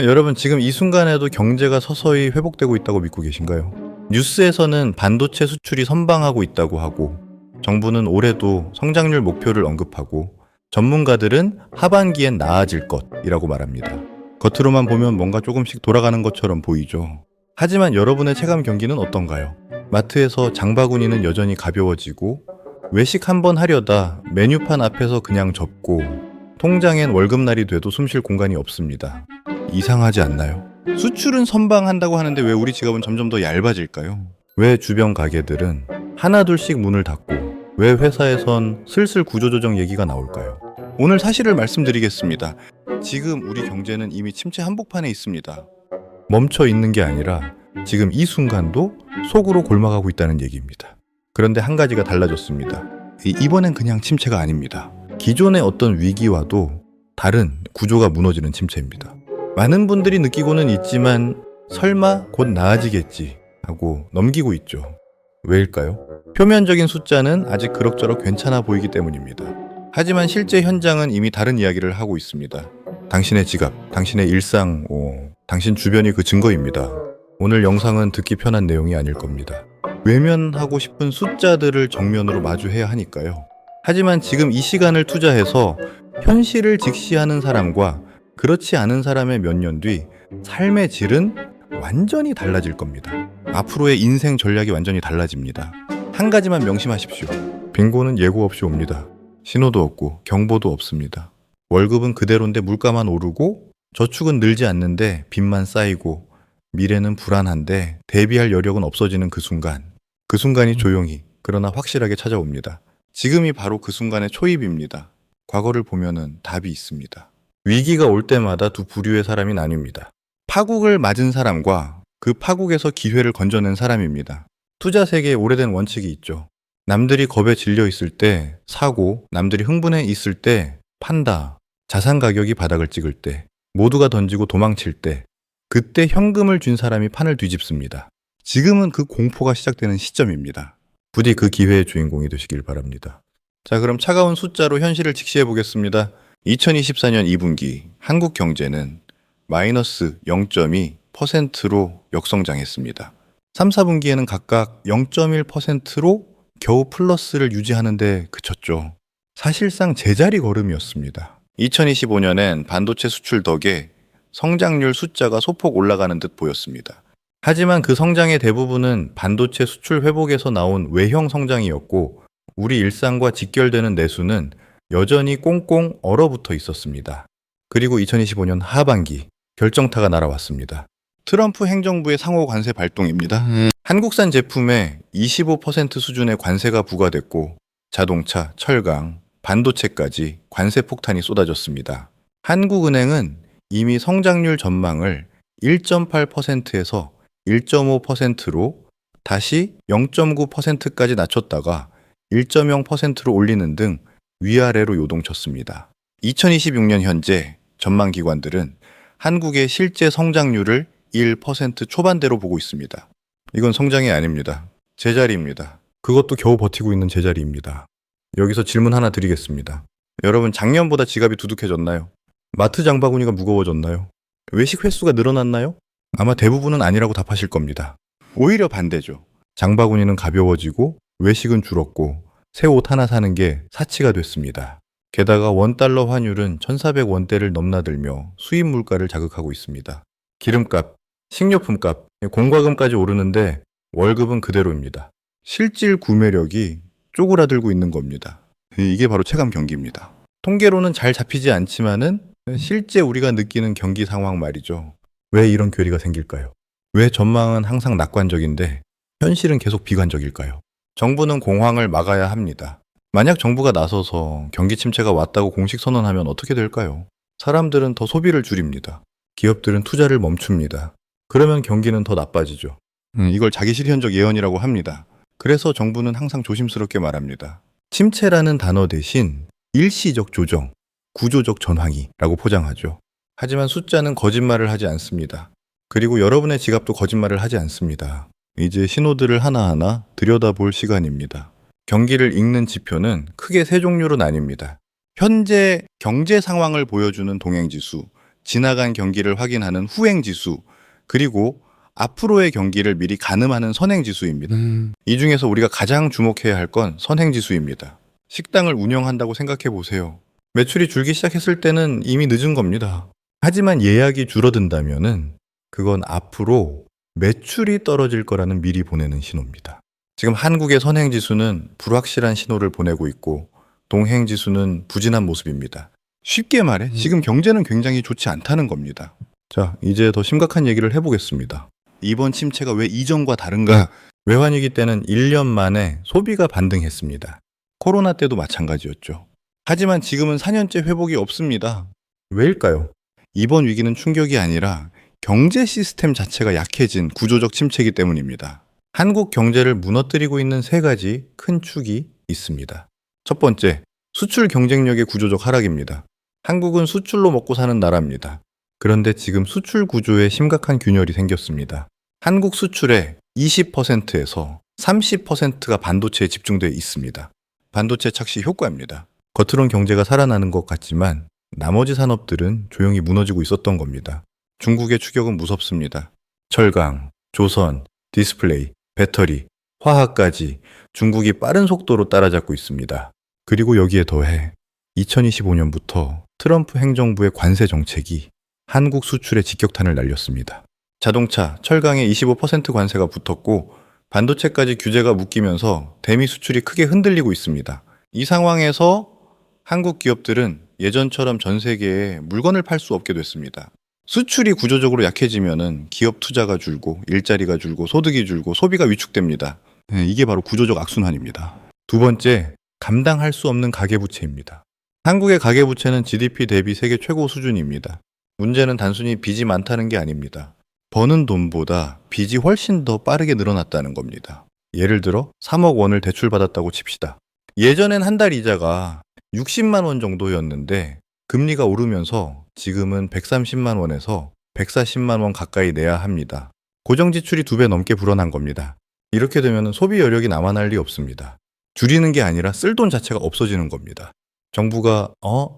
여러분 지금 이 순간에도 경제가 서서히 회복되고 있다고 믿고 계신가요? 뉴스에서는 반도체 수출이 선방하고 있다고 하고 정부는 올해도 성장률 목표를 언급하고 전문가들은 하반기엔 나아질 것이라고 말합니다. 겉으로만 보면 뭔가 조금씩 돌아가는 것처럼 보이죠. 하지만 여러분의 체감 경기는 어떤가요? 마트에서 장바구니는 여전히 가벼워지고 외식 한번 하려다 메뉴판 앞에서 그냥 접고 통장엔 월급날이 돼도 숨쉴 공간이 없습니다. 이상하지 않나요? 수출은 선방한다고 하는데 왜 우리 지갑은 점점 더 얇아질까요? 왜 주변 가게들은 하나둘씩 문을 닫고 왜 회사에선 슬슬 구조조정 얘기가 나올까요? 오늘 사실을 말씀드리겠습니다. 지금 우리 경제는 이미 침체 한복판에 있습니다. 멈춰 있는 게 아니라 지금 이 순간도 속으로 골마가고 있다는 얘기입니다. 그런데 한 가지가 달라졌습니다. 이번엔 그냥 침체가 아닙니다. 기존의 어떤 위기와도 다른 구조가 무너지는 침체입니다. 많은 분들이 느끼고는 있지만 설마 곧 나아지겠지 하고 넘기고 있죠. 왜일까요? 표면적인 숫자는 아직 그럭저럭 괜찮아 보이기 때문입니다. 하지만 실제 현장은 이미 다른 이야기를 하고 있습니다. 당신의 지갑, 당신의 일상, 당신 주변이 그 증거입니다. 오늘 영상은 듣기 편한 내용이 아닐 겁니다. 외면하고 싶은 숫자들을 정면으로 마주해야 하니까요. 하지만 지금 이 시간을 투자해서 현실을 직시하는 사람과 그렇지 않은 사람의 몇 년 뒤 삶의 질은 완전히 달라질 겁니다. 앞으로의 인생 전략이 완전히 달라집니다. 한 가지만 명심하십시오. 빙고는 예고 없이 옵니다. 신호도 없고 경보도 없습니다. 월급은 그대로인데 물가만 오르고 저축은 늘지 않는데 빚만 쌓이고 미래는 불안한데 대비할 여력은 없어지는 그 순간이 조용히 그러나 확실하게 찾아옵니다. 지금이 바로 그 순간의 초입입니다. 과거를 보면은 답이 있습니다. 위기가 올 때마다 두 부류의 사람이 나뉩니다. 파국을 맞은 사람과 그 파국에서 기회를 건져낸 사람입니다. 투자 세계에 오래된 원칙이 있죠. 남들이 겁에 질려 있을 때 사고, 남들이 흥분해 있을 때 판다, 자산 가격이 바닥을 찍을 때, 모두가 던지고 도망칠 때, 그때 현금을 준 사람이 판을 뒤집습니다. 지금은 그 공포가 시작되는 시점입니다. 부디 그 기회의 주인공이 되시길 바랍니다. 자, 그럼 차가운 숫자로 현실을 직시해 보겠습니다. 2024년 2분기 한국 경제는 마이너스 0.2%로 역성장했습니다. 3, 4분기에는 각각 0.1%로 겨우 플러스를 유지하는 데 그쳤죠. 사실상 제자리 걸음이었습니다. 2025년엔 반도체 수출 덕에 성장률 숫자가 소폭 올라가는 듯 보였습니다. 하지만 그 성장의 대부분은 반도체 수출 회복에서 나온 외형 성장이었고 우리 일상과 직결되는 내수는 여전히 꽁꽁 얼어붙어 있었습니다. 그리고 2025년 하반기 결정타가 날아왔습니다. 트럼프 행정부의 상호 관세 발동입니다. 한국산 제품에 25% 수준의 관세가 부과됐고 자동차, 철강, 반도체까지 관세 폭탄이 쏟아졌습니다. 한국은행은 이미 성장률 전망을 1.8%에서 1.5%로 다시 0.9%까지 낮췄다가 1.0%로 올리는 등 위아래로 요동쳤습니다. 2026년 현재 전망기관들은 한국의 실제 성장률을 1% 초반대로 보고 있습니다. 이건 성장이 아닙니다. 제자리입니다. 그것도 겨우 버티고 있는 제자리입니다. 여기서 질문 하나 드리겠습니다. 여러분 작년보다 지갑이 두둑해졌나요? 마트 장바구니가 무거워졌나요? 외식 횟수가 늘어났나요? 아마 대부분은 아니라고 답하실 겁니다. 오히려 반대죠. 장바구니는 가벼워지고 외식은 줄었고 새 옷 하나 사는 게 사치가 됐습니다. 게다가 원달러 환율은 1,400원대를 넘나들며 수입 물가를 자극하고 있습니다. 기름값, 식료품값, 공과금까지 오르는데 월급은 그대로입니다. 실질 구매력이 쪼그라들고 있는 겁니다. 이게 바로 체감 경기입니다. 통계로는 잘 잡히지 않지만은 실제 우리가 느끼는 경기 상황 말이죠. 왜 이런 괴리가 생길까요? 왜 전망은 항상 낙관적인데 현실은 계속 비관적일까요? 정부는 공황을 막아야 합니다. 만약 정부가 나서서 경기 침체가 왔다고 공식 선언하면 어떻게 될까요? 사람들은 더 소비를 줄입니다. 기업들은 투자를 멈춥니다. 그러면 경기는 더 나빠지죠. 이걸 자기 실현적 예언이라고 합니다. 그래서 정부는 항상 조심스럽게 말합니다. 침체라는 단어 대신 일시적 조정, 구조적 전환이라고 포장하죠. 하지만 숫자는 거짓말을 하지 않습니다. 그리고 여러분의 지갑도 거짓말을 하지 않습니다. 이제 신호들을 하나하나 들여다볼 시간입니다. 경기를 읽는 지표는 크게 세 종류로 나뉩니다. 현재 경제 상황을 보여주는 동행지수, 지나간 경기를 확인하는 후행지수, 그리고 앞으로의 경기를 미리 가늠하는 선행지수입니다. 이 중에서 우리가 가장 주목해야 할 건 선행지수입니다. 식당을 운영한다고 생각해 보세요. 매출이 줄기 시작했을 때는 이미 늦은 겁니다. 하지만 예약이 줄어든다면은 그건 앞으로 매출이 떨어질 거라는 미리 보내는 신호입니다. 지금 한국의 선행지수는 불확실한 신호를 보내고 있고 동행지수는 부진한 모습입니다. 쉽게 말해 지금 경제는 굉장히 좋지 않다는 겁니다. 자, 이제 더 심각한 얘기를 해보겠습니다. 이번 침체가 왜 이전과 다른가? 외환위기 때는 1년 만에 소비가 반등했습니다. 코로나 때도 마찬가지였죠. 하지만 지금은 4년째 회복이 없습니다. 왜일까요? 이번 위기는 충격이 아니라 경제 시스템 자체가 약해진 구조적 침체이기 때문입니다. 한국 경제를 무너뜨리고 있는 세 가지 큰 축이 있습니다. 첫 번째, 수출 경쟁력의 구조적 하락입니다. 한국은 수출로 먹고 사는 나라입니다. 그런데 지금 수출 구조에 심각한 균열이 생겼습니다. 한국 수출의 20%에서 30%가 반도체에 집중되어 있습니다. 반도체 착시 효과입니다. 겉으론 경제가 살아나는 것 같지만 나머지 산업들은 조용히 무너지고 있었던 겁니다. 중국의 추격은 무섭습니다. 철강, 조선, 디스플레이, 배터리, 화학까지 중국이 빠른 속도로 따라잡고 있습니다. 그리고 여기에 더해 2025년부터 트럼프 행정부의 관세 정책이 한국 수출에 직격탄을 날렸습니다. 자동차, 철강에 25% 관세가 붙었고 반도체까지 규제가 묶이면서 대미 수출이 크게 흔들리고 있습니다. 이 상황에서 한국 기업들은 예전처럼 전 세계에 물건을 팔 수 없게 됐습니다. 수출이 구조적으로 약해지면은 기업 투자가 줄고 일자리가 줄고 소득이 줄고 소비가 위축됩니다. 이게 바로 구조적 악순환입니다. 두 번째, 감당할 수 없는 가계부채입니다. 한국의 가계부채는 GDP 대비 세계 최고 수준입니다. 문제는 단순히 빚이 많다는 게 아닙니다. 버는 돈보다 빚이 훨씬 더 빠르게 늘어났다는 겁니다. 예를 들어 3억 원을 대출받았다고 칩시다. 예전엔 한 달 이자가 60만 원 정도였는데 금리가 오르면서 지금은 130만 원에서 140만 원 가까이 내야 합니다. 고정지출이 2배 넘게 불어난 겁니다. 이렇게 되면 소비 여력이 남아날 리 없습니다. 줄이는 게 아니라 쓸 돈 자체가 없어지는 겁니다. 정부가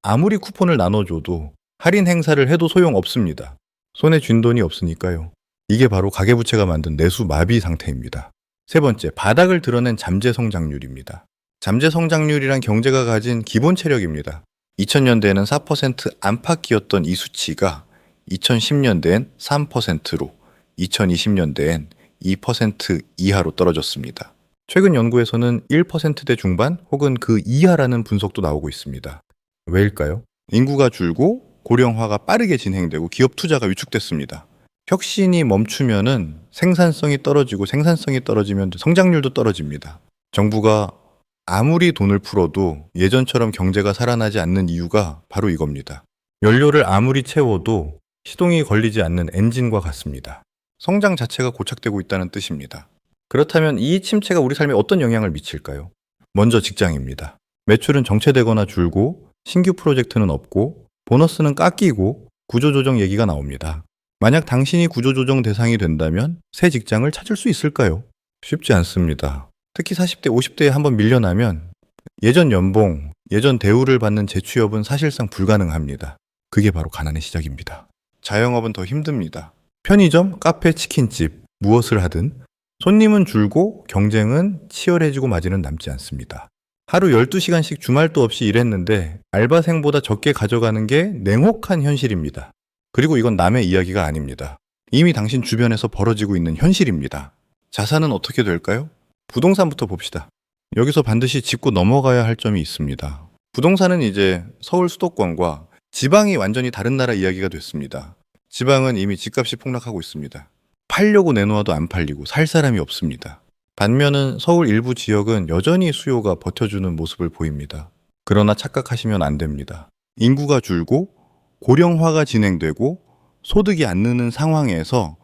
아무리 쿠폰을 나눠줘도 할인 행사를 해도 소용없습니다. 손에 쥔 돈이 없으니까요. 이게 바로 가계부채가 만든 내수 마비 상태입니다. 세 번째, 바닥을 드러낸 잠재 성장률입니다. 잠재 성장률이란 경제가 가진 기본 체력입니다. 2000년대에는 4% 안팎이었던 이 수치가 2010년대엔 3%로 2020년대엔 2% 이하로 떨어졌습니다. 최근 연구에서는 1%대 중반 혹은 그 이하라는 분석도 나오고 있습니다. 왜일까요? 인구가 줄고 고령화가 빠르게 진행되고 기업 투자가 위축됐습니다. 혁신이 멈추면은 생산성이 떨어지고 생산성이 떨어지면 성장률도 떨어집니다. 정부가 아무리 돈을 풀어도 예전처럼 경제가 살아나지 않는 이유가 바로 이겁니다. 연료를 아무리 채워도 시동이 걸리지 않는 엔진과 같습니다. 성장 자체가 고착되고 있다는 뜻입니다. 그렇다면 이 침체가 우리 삶에 어떤 영향을 미칠까요? 먼저 직장입니다. 매출은 정체되거나 줄고 신규 프로젝트는 없고 보너스는 깎이고 구조조정 얘기가 나옵니다. 만약 당신이 구조조정 대상이 된다면 새 직장을 찾을 수 있을까요? 쉽지 않습니다. 특히 40대, 50대에 한번 밀려나면 예전 연봉, 예전 대우를 받는 재취업은 사실상 불가능합니다. 그게 바로 가난의 시작입니다. 자영업은 더 힘듭니다. 편의점, 카페, 치킨집, 무엇을 하든 손님은 줄고 경쟁은 치열해지고 마진은 남지 않습니다. 하루 12시간씩 주말도 없이 일했는데 알바생보다 적게 가져가는 게 냉혹한 현실입니다. 그리고 이건 남의 이야기가 아닙니다. 이미 당신 주변에서 벌어지고 있는 현실입니다. 자산은 어떻게 될까요? 부동산부터 봅시다. 여기서 반드시 짚고 넘어가야 할 점이 있습니다. 부동산은 이제 서울 수도권과 지방이 완전히 다른 나라 이야기가 됐습니다. 지방은 이미 집값이 폭락하고 있습니다. 팔려고 내놓아도 안 팔리고 살 사람이 없습니다. 반면은 서울 일부 지역은 여전히 수요가 버텨주는 모습을 보입니다. 그러나 착각하시면 안 됩니다. 인구가 줄고 고령화가 진행되고 소득이 안 느는 상황에서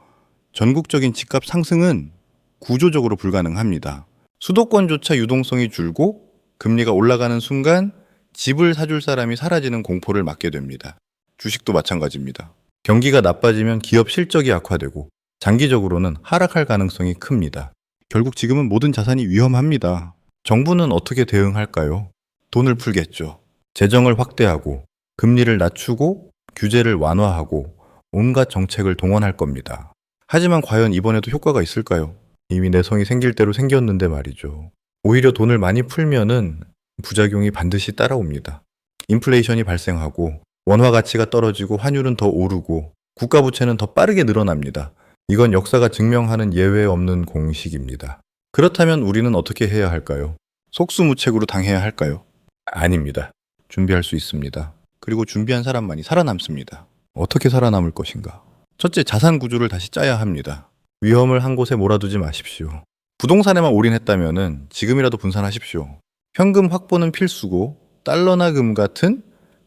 전국적인 집값 상승은 구조적으로 불가능합니다. 수도권조차 유동성이 줄고 금리가 올라가는 순간 집을 사줄 사람이 사라지는 공포를 맞게 됩니다. 주식도 마찬가지입니다. 경기가 나빠지면 기업 실적이 악화되고 장기적으로는 하락할 가능성이 큽니다. 결국 지금은 모든 자산이 위험합니다. 정부는 어떻게 대응할까요? 돈을 풀겠죠. 재정을 확대하고 금리를 낮추고 규제를 완화하고 온갖 정책을 동원할 겁니다. 하지만 과연 이번에도 효과가 있을까요? 이미 내성이 생길 대로 생겼는데 말이죠. 오히려 돈을 많이 풀면은 부작용이 반드시 따라옵니다. 인플레이션이 발생하고 원화 가치가 떨어지고 환율은 더 오르고 국가 부채는 더 빠르게 늘어납니다. 이건 역사가 증명하는 예외 없는 공식입니다. 그렇다면 우리는 어떻게 해야 할까요? 속수무책으로 당해야 할까요? 아닙니다. 준비할 수 있습니다. 그리고 준비한 사람만이 살아남습니다. 어떻게 살아남을 것인가? 첫째, 자산 구조를 다시 짜야 합니다. 위험을 한 곳에 몰아두지 마십시오. 부동산에만 올인했다면 지금이라도 분산하십시오. 현금 확보는 필수고 달러나 금 같은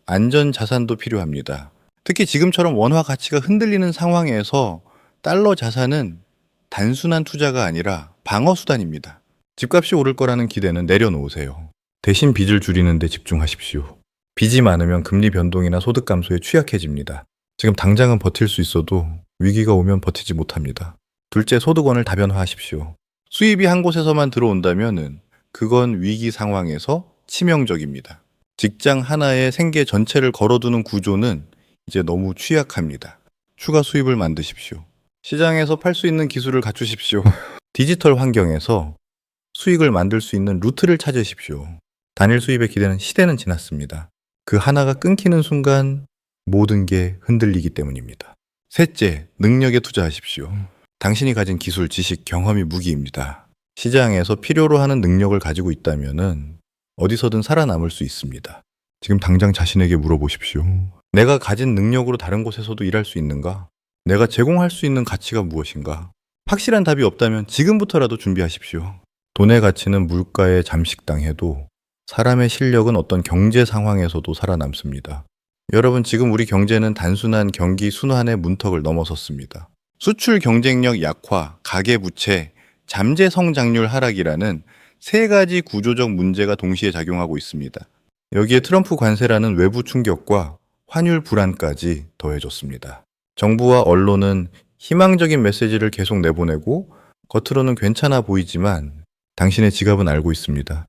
안전 자산도 필요합니다. 특히 지금처럼 원화 가치가 흔들리는 상황에서 달러 자산은 단순한 투자가 아니라 방어 수단입니다. 집값이 오를 거라는 기대는 내려놓으세요. 대신 빚을 줄이는 데 집중하십시오. 빚이 많으면 금리 변동이나 소득 감소에 취약해집니다. 지금 당장은 버틸 수 있어도 위기가 오면 버티지 못합니다. 둘째, 소득원을 다변화하십시오. 수입이 한 곳에서만 들어온다면 그건 위기 상황에서 치명적입니다. 직장 하나에 생계 전체를 걸어두는 구조는 이제 너무 취약합니다. 추가 수입을 만드십시오. 시장에서 팔 수 있는 기술을 갖추십시오. 디지털 환경에서 수익을 만들 수 있는 루트를 찾으십시오. 단일 수입에 기대는 시대는 지났습니다. 그 하나가 끊기는 순간 모든 게 흔들리기 때문입니다. 셋째, 능력에 투자하십시오. 당신이 가진 기술, 지식, 경험이 무기입니다. 시장에서 필요로 하는 능력을 가지고 있다면 어디서든 살아남을 수 있습니다. 지금 당장 자신에게 물어보십시오. 내가 가진 능력으로 다른 곳에서도 일할 수 있는가? 내가 제공할 수 있는 가치가 무엇인가? 확실한 답이 없다면 지금부터라도 준비하십시오. 돈의 가치는 물가에 잠식당해도 사람의 실력은 어떤 경제 상황에서도 살아남습니다. 여러분, 지금 우리 경제는 단순한 경기 순환의 문턱을 넘어섰습니다. 수출 경쟁력 약화, 가계부채, 잠재 성장률 하락이라는 세 가지 구조적 문제가 동시에 작용하고 있습니다. 여기에 트럼프 관세라는 외부 충격과 환율 불안까지 더해졌습니다. 정부와 언론은 희망적인 메시지를 계속 내보내고 겉으로는 괜찮아 보이지만 당신의 지갑은 알고 있습니다.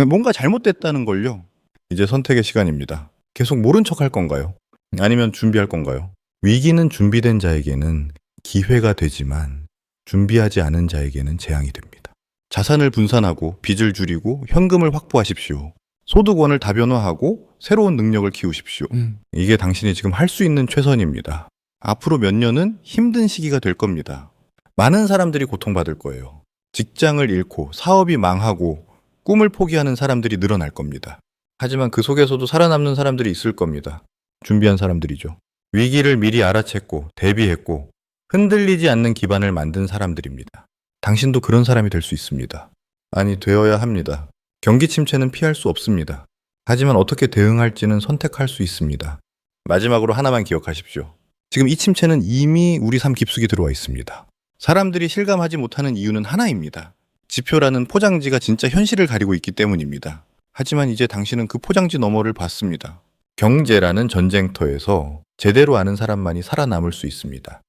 뭔가 잘못됐다는 걸요. 이제 선택의 시간입니다. 계속 모른 척 할 건가요? 아니면 준비할 건가요? 위기는 준비된 자에게는 기회가 되지만 준비하지 않은 자에게는 재앙이 됩니다. 자산을 분산하고 빚을 줄이고 현금을 확보하십시오. 소득원을 다변화하고 새로운 능력을 키우십시오. 이게 당신이 지금 할 수 있는 최선입니다. 앞으로 몇 년은 힘든 시기가 될 겁니다. 많은 사람들이 고통받을 거예요. 직장을 잃고 사업이 망하고 꿈을 포기하는 사람들이 늘어날 겁니다. 하지만 그 속에서도 살아남는 사람들이 있을 겁니다. 준비한 사람들이죠. 위기를 미리 알아챘고 대비했고 흔들리지 않는 기반을 만든 사람들입니다. 당신도 그런 사람이 될 수 있습니다. 아니, 되어야 합니다. 경기 침체는 피할 수 없습니다. 하지만 어떻게 대응할지는 선택할 수 있습니다. 마지막으로 하나만 기억하십시오. 지금 이 침체는 이미 우리 삶 깊숙이 들어와 있습니다. 사람들이 실감하지 못하는 이유는 하나입니다. 지표라는 포장지가 진짜 현실을 가리고 있기 때문입니다. 하지만 이제 당신은 그 포장지 너머를 봤습니다. 경제라는 전쟁터에서 제대로 아는 사람만이 살아남을 수 있습니다.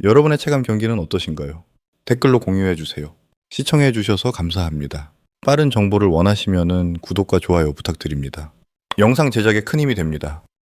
여러분의 체감 경기는 어떠신가요? 댓글로 공유해 주세요. 시청해 주셔서 감사합니다. 빠른 정보를 원하시면 구독과 좋아요 부탁드립니다. 영상 제작에 큰 힘이 됩니다.